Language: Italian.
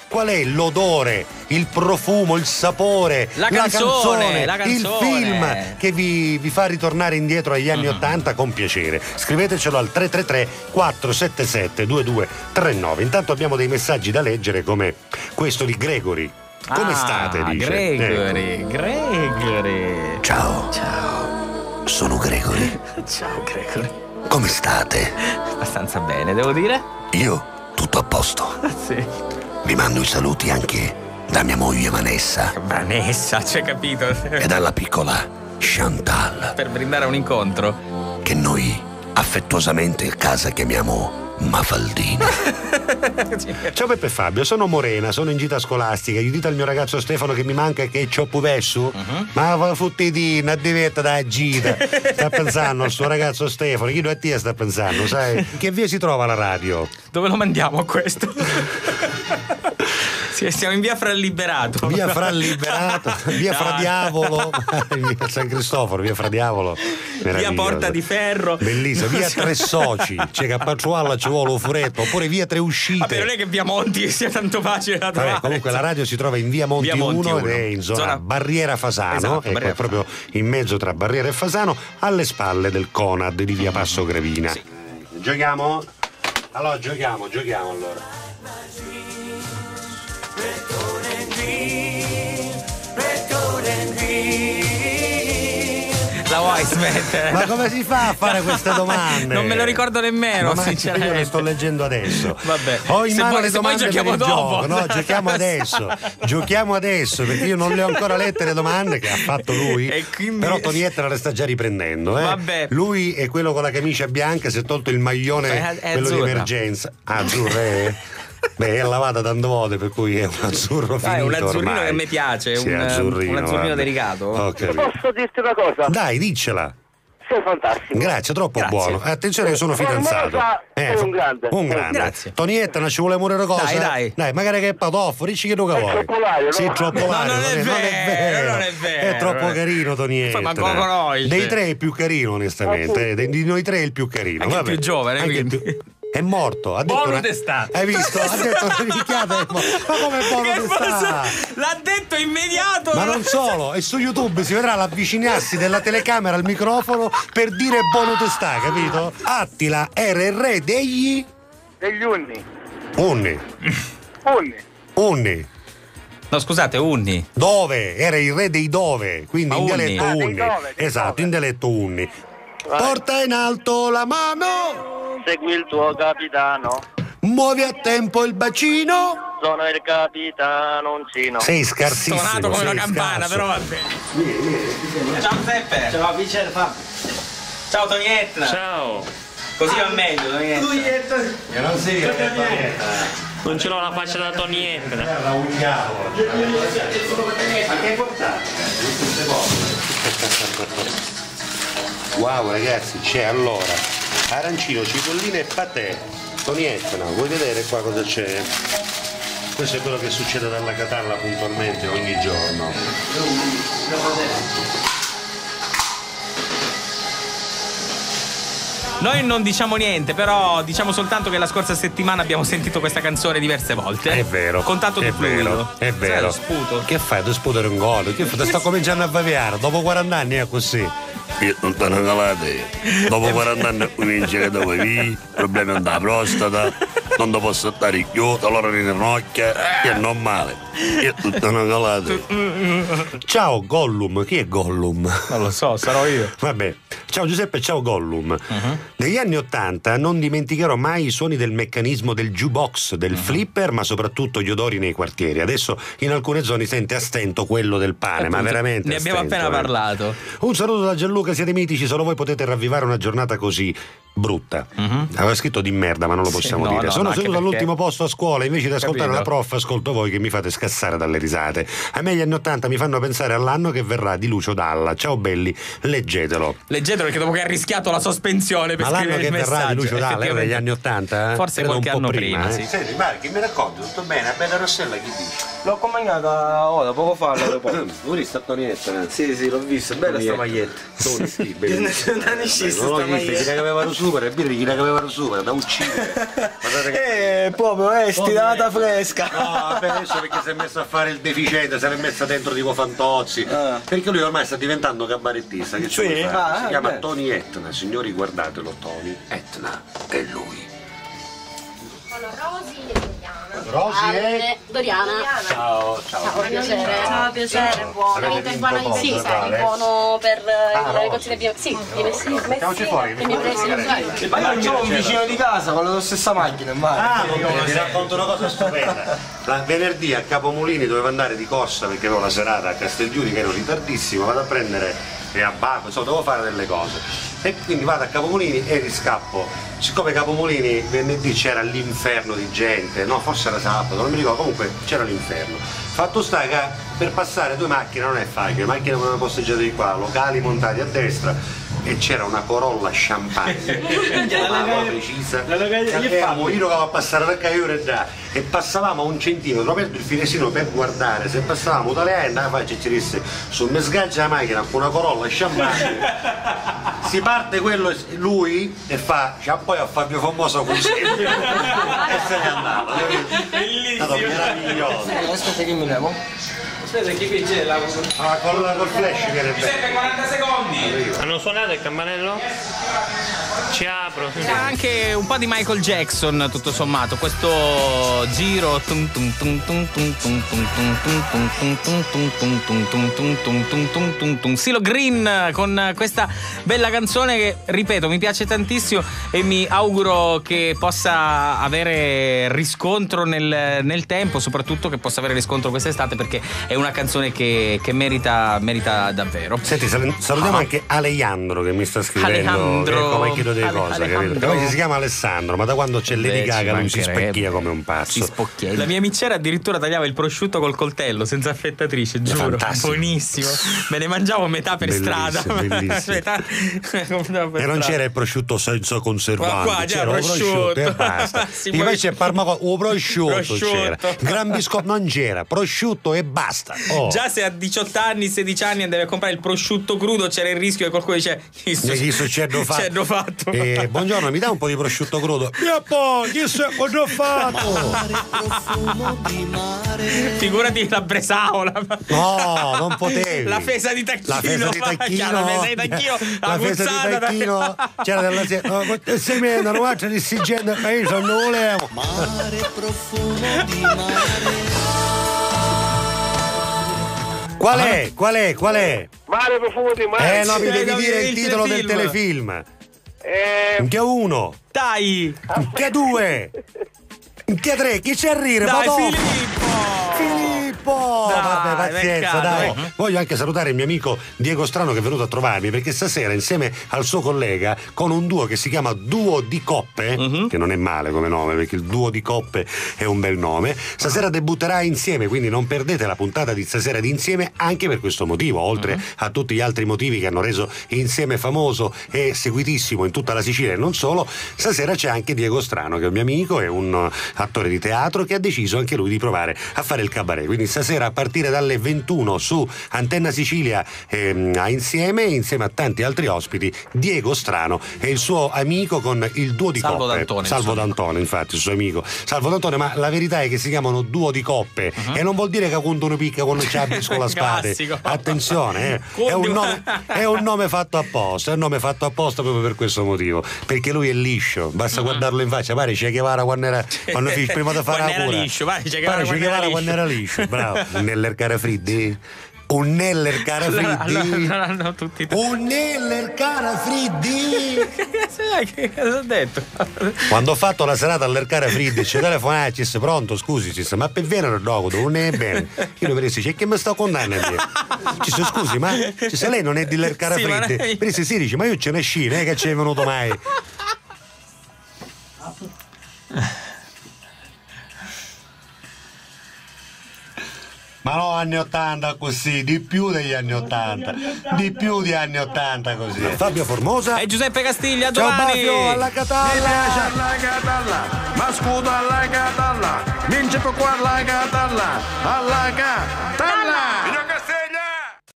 qual è l'odore, il profumo, il sapore, la canzone, il film che vi fa ritornare indietro agli anni '80 con piacere. Scrivetecelo al 333-477-2239. Intanto abbiamo dei messaggi da leggere, come questo di Gregory. Come state? Dice. Gregory. Ciao. Sono Gregory. Ciao Gregory. Come state? Abbastanza bene, devo dire. Io tutto a posto. Sì. Vi mando i saluti anche da mia moglie Vanessa. Vanessa, c'è capito? E dalla piccola Chantal, Per brindare a un incontro. che noi affettuosamente a casa chiamiamo Mafaldina. Ciao Peppe e Fabio, sono Morena, sono in gita scolastica. Gli dite al mio ragazzo Stefano che mi manca e che c'ho puvessu? Ma va futtitina, diventa da gita. Sta pensando al suo ragazzo Stefano, chi lo è sta pensando, sai? Che via si trova la radio? Dove lo mandiamo questo? Sì, siamo in via Fra Liberato. Via Fra Liberato, via Fra Diavolo, via San Cristoforo, via Fra Diavolo. Via Porta di Ferro. Bellissimo, via Tre Soci, c'è che a Pacciualla ci vuole un furetto, oppure via Tre Uscite. Vabbè, non è che via Monti sia tanto facile da trovare. Vabbè, comunque la radio si trova in via Monti 1 ed è in zona Barriera Fasano, esatto, ecco, è proprio in mezzo tra Barriera e Fasano, alle spalle del Conad di via Passo Gravina. Sì. Giochiamo? Allora giochiamo allora. La vuoi smettere? Ma come si fa a fare queste domande? Non me lo ricordo nemmeno, ma sinceramente. Io le sto leggendo adesso. Vabbè. Ho in mano le se poi domande giochiamo per il dopo. gioco. No, giochiamo adesso perché io non le ho ancora lette le domande che ha fatto lui. E quindi... Però Tonietta le sta già riprendendo, Vabbè. Lui è quello con la camicia bianca, si è tolto il maglione, è quello azzurra. di emergenza. Azzurra. Beh, è lavata tante volte, per cui è un azzurro finito. È un azzurrino ormai. che mi piace, Sì, un azzurrino vabbè. delicato. Ho capito. Posso dirti una cosa? Dai, diccela. Sei fantastico. Grazie, troppo Grazie. buono. Attenzione, che sono fidanzato. Sei un grande. Un grande. Grazie. Tonietta, non ci vuole morire cosa? Dai. Magari che è patofo, dici che tu che vuoi. troppo vario, Sì, no? troppo vario. non è vero, non è vero. È troppo carino, Tonietta. Ma come conosci? Dei tre è il più carino, onestamente. Di noi tre è il più carino. Anche il Vabbè. più giovane, Anche il quindi. più- È morto. Ha detto Buono testato. Hai visto? Ha detto una minchiata. Ma come buono Che testato? l'ha detto immediato. Ma non solo, e su YouTube si vedrà l'avvicinarsi della telecamera al microfono per dire buono testà, capito? Attila era il re degli Degli unni. Unni. No, scusate, Unni. Dove? Era il re dei dove, quindi in Unni. dialetto Ah, dei Unni. dove, dei Esatto, dove. in dialetto Unni. Porta in alto la mano, Segui il tuo capitano. muovi a tempo il bacino. Sono il capitano Uncino. Sei scarsissimo. Suonato come sei una campana, scarso. però va bene. Ciao Giuseppe. Ciao Vincenzo Fabio. Ciao Tonietta. Ciao, Così va meglio, Tonietta. Io non si non ce l'ho la faccia da Tonietta. era un diavolo. Ma che portate? Wow ragazzi, c'è allora arancino, cipollina e patè. Tonietta, no? Vuoi vedere qua cosa c'è? Questo è quello che succede dalla Catalla puntualmente ogni giorno. Noi non diciamo niente, però diciamo soltanto che la scorsa settimana abbiamo sentito questa canzone diverse volte. È vero. Contatto di è fluido. vero, è Sai, vero. lo sputo. Che fai? Tu sputo un gol? Che fai? Ti sto cominciando a baviare, dopo 40 anni è così. Io non te ne calate. Dopo 40 anni cominci che dove vivi, problemi della prostata, non ti posso stare chiuso, allora in ginocchia, è normale. Io tutte una calate. Ciao Gollum, chi è Gollum? Non lo so, sarò io. Vabbè, ciao Giuseppe, ciao Gollum. Negli anni '80 non dimenticherò mai i suoni del meccanismo del jukebox, del flipper, ma soprattutto gli odori nei quartieri. Adesso in alcune zone sente a stento quello del pane, ma veramente Ne a abbiamo stento, appena parlato. Un saluto da Gianluca, siete mitici, solo voi potete ravvivare una giornata così brutta. Aveva scritto di merda, ma non lo possiamo no, dire. no, Sono no, seduto anche all'ultimo perché- posto a scuola, invece di ascoltare Capito. la prof, ascolto voi che mi fate scassare dalle risate. A me gli anni '80 mi fanno pensare all'anno che verrà di Lucio Dalla. Ciao belli, leggetelo. Leggetelo perché dopo che ha rischiato la sospensione per Ma l'anno scrivere che il verrà di messaggio, Lucio Dalla era effettivamente. degli anni '80? Forse qualche anno prima, sì. Senti, Marchi, mi racconti tutto bene? A Bella Rossella chi dice? L'ho accompagnata ora, poco fa all'aeroporto. Uri sta Tonietta, Sì, l'ho vista, bella sta maglietta. Sì, bellissimo. Non esiste Non l'ho sta vista, si maglietta. che aveva lo super e birra che aveva super da uccidere. Proprio stirata fresca. No, vabbè, adesso perché si è messo a fare il deficiente, se l'è messa dentro tipo Fantozzi. Perché lui ormai sta diventando cabarettista, che ci vuoi fare? Si chiama Tony Etna, signori, guardatelo, Tony Etna, è lui. Rosi e Doriana. Rosi e Doriana. Ciao. Ciao, piacere. Ciao, piacere. Buono. Avete vinto poco, Sì, totale? buono per le Rosi. cozzine bio. Sì, Mettiamoci fuori, che mi ha preso. Ma io c'ho un vicino di casa con la stessa macchina, ma ti racconto una cosa stupenda. Venerdì a Capomolini dovevo andare di corsa perché avevo la serata a Castelgiuri che ero ritardissimo, vado a prendere e a Baco, insomma devo fare delle cose. E quindi vado a Capomolini e riscappo. Siccome Capomolini venerdì c'era l'inferno di gente, no, forse era sabato, non mi ricordo, comunque c'era l'inferno. Fatto sta che per passare due macchine non è facile, macchine come posteggiate di qua, locali montati a destra. E c'era una Corolla champagne ma precisa io che a passare da Caiore e passavamo a un centimetro, aperto il finestrino per guardare, se passavamo dalle la faccia e ci disse su me sgaggia la macchina con una Corolla champagne si parte quello lui e fa poi a Fabio Famoso così e se n'è andato, bellissimo, meraviglioso. aspetta che mi levo. Aspetta, che qui c'è la. Col flash che era bello. 40 secondi. Hanno suonato il campanello? Ci apro. C'è anche un po' di Michael Jackson, tutto sommato. Questo giro. Silo Green con questa bella canzone che, ripeto, mi piace tantissimo e mi auguro che possa avere riscontro nel tempo, soprattutto che possa avere riscontro quest'estate, perché è una canzone che merita davvero. Senti, salutiamo anche Alejandro che mi sta scrivendo come chiedo delle cose, capito? Poi si chiama Alessandro, ma da quando c'è Lady Gaga lui si specchia come un pazzo. La mia micera addirittura tagliava il prosciutto col coltello senza affettatrice, giuro. Fantastico. Buonissimo. Me ne mangiavo metà per strada. Bellissimo. E non c'era il prosciutto senza conservanti, qua, c'era il prosciutto e basta. Sì, E poi c'è prosciutto c'era. Gran biscotto non c'era, prosciutto e basta. Già se a 18 anni, 16 anni andavi a comprare il prosciutto crudo, c'era il rischio che qualcuno dice chi c'è fatto. Buongiorno, mi dà un po' di prosciutto crudo? Mia chi ho fatto? Figurati la bresaola. No, non potevi. La fesa di tacchino. La fesa di tacchino. C'era della semena, non faccia di sti gente, ma io non volevo. Mare profumo di mare. Qual è? Mare profumo di mare. No, mi devi dire il titolo del telefilm. Che uno. Dai. Che due. Che tre. Chi c'è a rire? Dai, Filippo. Vabbè, pazienza, dai. Voglio anche salutare il mio amico Diego Strano che è venuto a trovarmi perché stasera insieme al suo collega con un duo che si chiama Duo di Coppe, che non è male come nome perché il Duo di Coppe è un bel nome, stasera debutterà insieme, quindi non perdete la puntata di stasera di Insieme anche per questo motivo, oltre a tutti gli altri motivi che hanno reso Insieme famoso e seguitissimo in tutta la Sicilia e non solo. Stasera c'è anche Diego Strano che è un mio amico, è un attore di teatro che ha deciso anche lui di provare a fare il cabaret, quindi stasera a partire dalle 21 su Antenna Sicilia insieme a tanti altri ospiti Diego Strano e il suo amico con il Duo di Coppe. Salvo D'Antone, infatti, il suo amico Salvo D'Antone, ma la verità è che si chiamano Duo di Coppe e non vuol dire che quando uno picca quando c'è con la spada. Attenzione, è un nome fatto apposta, proprio per questo motivo, perché lui è liscio, basta guardarlo in faccia, pare Che Guevara quando prima di fare la cura. Pare Che Guevara quando era liscio, bravo. Un Neller Carafriddi? Un Neller Carafriddi? No, tutti. Un Neller Carafriddi? Che cosa ho detto? Quando ho fatto la serata all'Ercara Friddi ci telefonai, ci disse pronto, scusi, ci disse, ma per venere dopo non è bene. Io mi disse, che mi sto condannando? Ci disse, scusi, ma se lei non è di l'Ercara Friddi? Mi disse, sì, dice, ma io ce ne sci, non è che ci è venuto mai. Ma no, anni 80 così, di più degli anni 80, di più di anni 80 così. Fabio Formosa e Giuseppe Castiglia, ciao domani. Fabio, alla Catalla. Mi piace alla Catalla, ma scudo alla Catalla, vince per qua alla Catalla, alla Catalla.